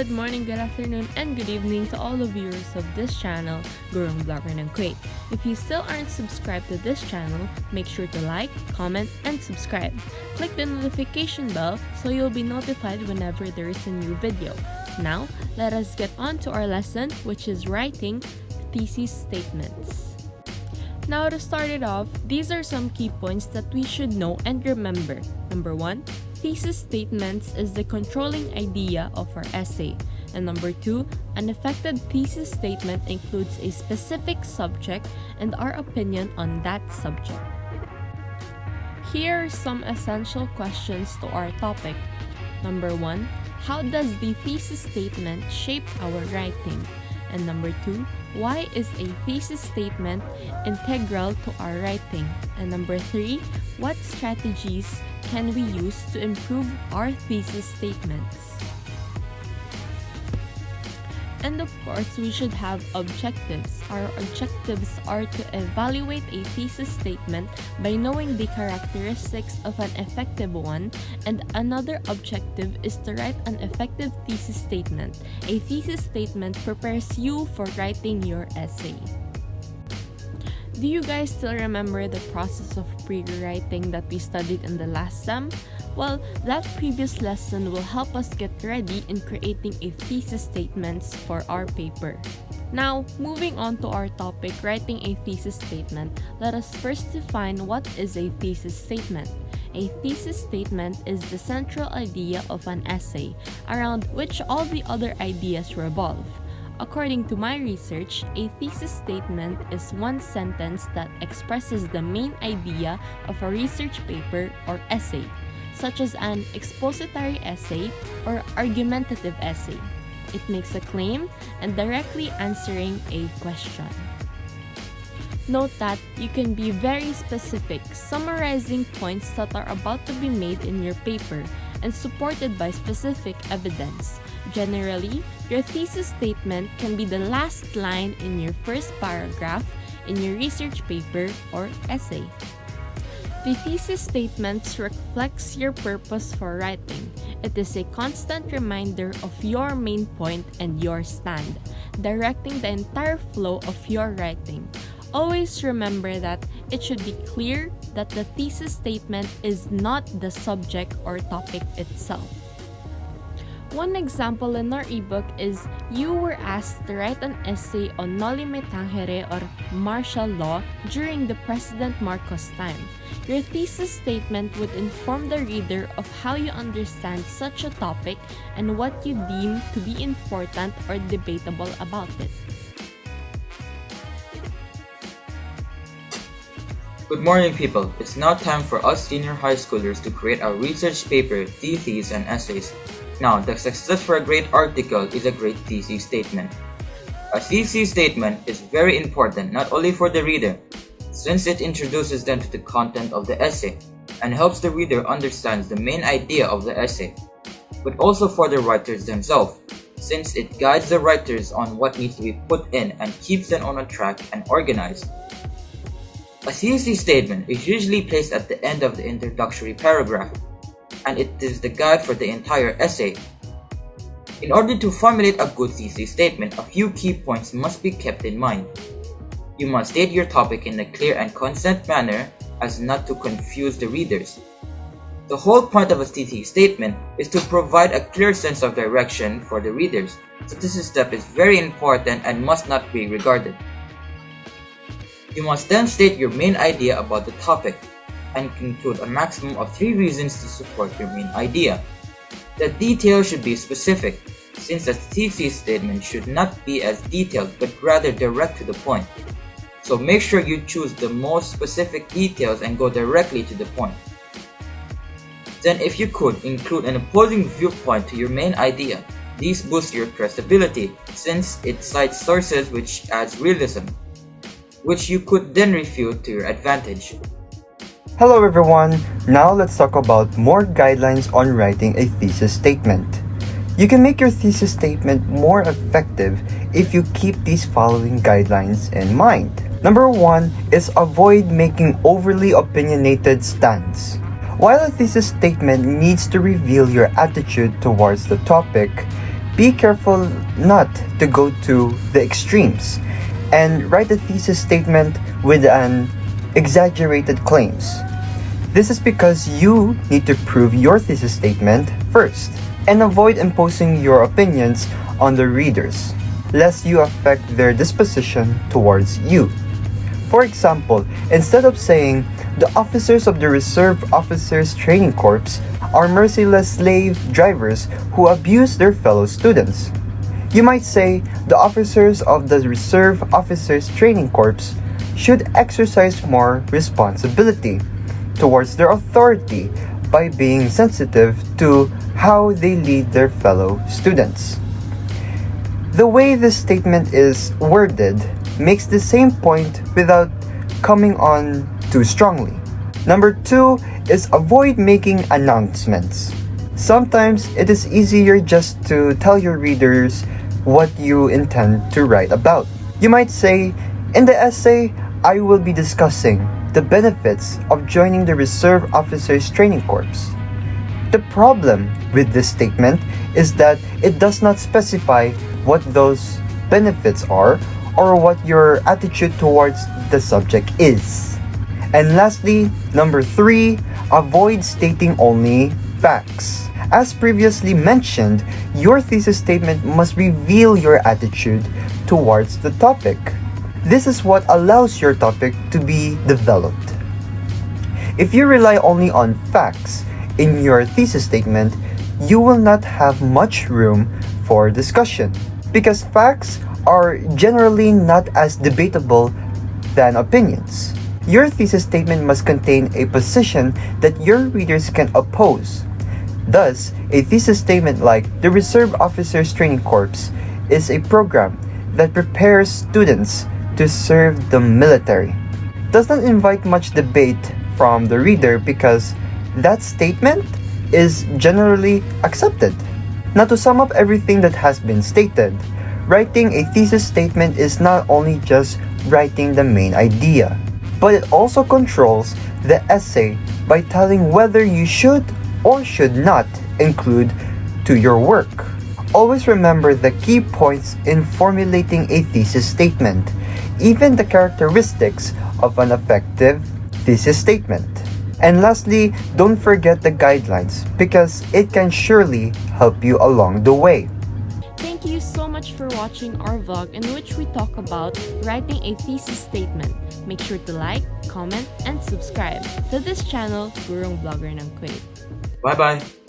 good morning, good afternoon, and good evening to all the viewers of this channel, Gurung Vlogger ng Kuwait. If you still aren't subscribed to this channel, make sure to like, comment, and subscribe. Click the notification bell so you'll be notified whenever there is a new video. Now, let us get on to our lesson, which is writing thesis statements. Now to start it off, these are some key points that we should know and remember. Number 1, thesis statements is the controlling idea of our essay. And number 2, an effective thesis statement includes a specific subject and our opinion on that subject. Here are some essential questions to our topic. Number 1, how does the thesis statement shape our writing? And number 2, why is a thesis statement integral to our writing? And number 3, what strategies can we use to improve our thesis statements? And of course, we should have objectives. Our objectives are to evaluate a thesis statement by knowing the characteristics of an effective one, and another objective is to write an effective thesis statement. A thesis statement prepares you for writing your essay. Do you guys still remember the process of pre-writing that we studied in the last sem? Well, that previous lesson will help us get ready in creating a thesis statements for our paper. Now, moving on to our topic, writing a thesis statement, let us first define what is a thesis statement. A thesis statement is the central idea of an essay, around which all the other ideas revolve. According to my research, a thesis statement is one sentence that expresses the main idea of a research paper or essay, such as an expository essay or argumentative essay. It makes a claim and directly answering a question. Note that you can be very specific, summarizing points that are about to be made in your paper and supported by specific evidence. Generally, your thesis statement can be the last line in your first paragraph in your research paper or essay. The thesis statements reflects your purpose for writing. It is a constant reminder of your main point and your stand, directing the entire flow of your writing. Always remember that it should be clear that the thesis statement is not the subject or topic itself. One example in our ebook is you were asked to write an essay on noli me tangere or martial law during the President Marcos time. Your thesis statement would inform the reader of how you understand such a topic and what you deem to be important or debatable about it. Good morning, people. It's now time for us senior high schoolers to create our research paper, theses, and essays. Now, the success for a great article is a great thesis statement. A thesis statement is very important not only for the reader, since it introduces them to the content of the essay and helps the reader understand the main idea of the essay, but also for the writers themselves, since it guides the writers on what needs to be put in and keeps them on a track and organized. A thesis statement is usually placed at the end of the introductory paragraph, and it is the guide for the entire essay. In order to formulate a good thesis statement, a few key points must be kept in mind. You must state your topic in a clear and concise manner as not to confuse the readers. The whole point of a thesis statement is to provide a clear sense of direction for the readers, so this step is very important and must not be regarded. You must then state your main idea about the topic and include a maximum of 3 reasons to support your main idea. The details should be specific, since the thesis statement should not be as detailed but rather direct to the point. So make sure you choose the most specific details and go directly to the point. Then if you could, include an opposing viewpoint to your main idea. These boost your credibility, since it cites sources which adds realism, which you could then refute to your advantage. Hello everyone! Now let's talk about more guidelines on writing a thesis statement. You can make your thesis statement more effective if you keep these following guidelines in mind. Number 1 is avoid making overly opinionated stands. While a thesis statement needs to reveal your attitude towards the topic, be careful not to go to the extremes and write a thesis statement with an exaggerated claims. This is because you need to prove your thesis statement first and avoid imposing your opinions on the readers, lest you affect their disposition towards you. For example, instead of saying, the officers of the Reserve Officers Training Corps are merciless slave drivers who abuse their fellow students, you might say, the officers of the Reserve Officers Training Corps should exercise more responsibility towards their authority by being sensitive to how they lead their fellow students. The way this statement is worded makes the same point without coming on too strongly. Number 2 is avoid making announcements. Sometimes it is easier just to tell your readers what you intend to write about. You might say, in the essay, I will be discussing the benefits of joining the Reserve Officers Training Corps. The problem with this statement is that it does not specify what those benefits are or what your attitude towards the subject is. And lastly, number 3, avoid stating only facts. As previously mentioned, your thesis statement must reveal your attitude towards the topic. This is what allows your topic to be developed. If you rely only on facts in your thesis statement, you will not have much room for discussion because facts are generally not as debatable than opinions. Your thesis statement must contain a position that your readers can oppose. Thus, a thesis statement like the Reserve Officers Training Corps is a program that prepares students to serve the military. Does not invite much debate from the reader because that statement is generally accepted. Now, to sum up everything that has been stated, writing a thesis statement is not only just writing the main idea, but it also controls the essay by telling whether you should or should not include to your work. Always remember the key points in formulating a thesis statement, even the characteristics of an effective thesis statement. And lastly, don't forget the guidelines because it can surely help you along the way. Thank you so much for watching our vlog in which we talk about writing a thesis statement. Make sure to like, comment, and subscribe to this channel, Gurong Vlogger ng Kuwait. Bye-bye!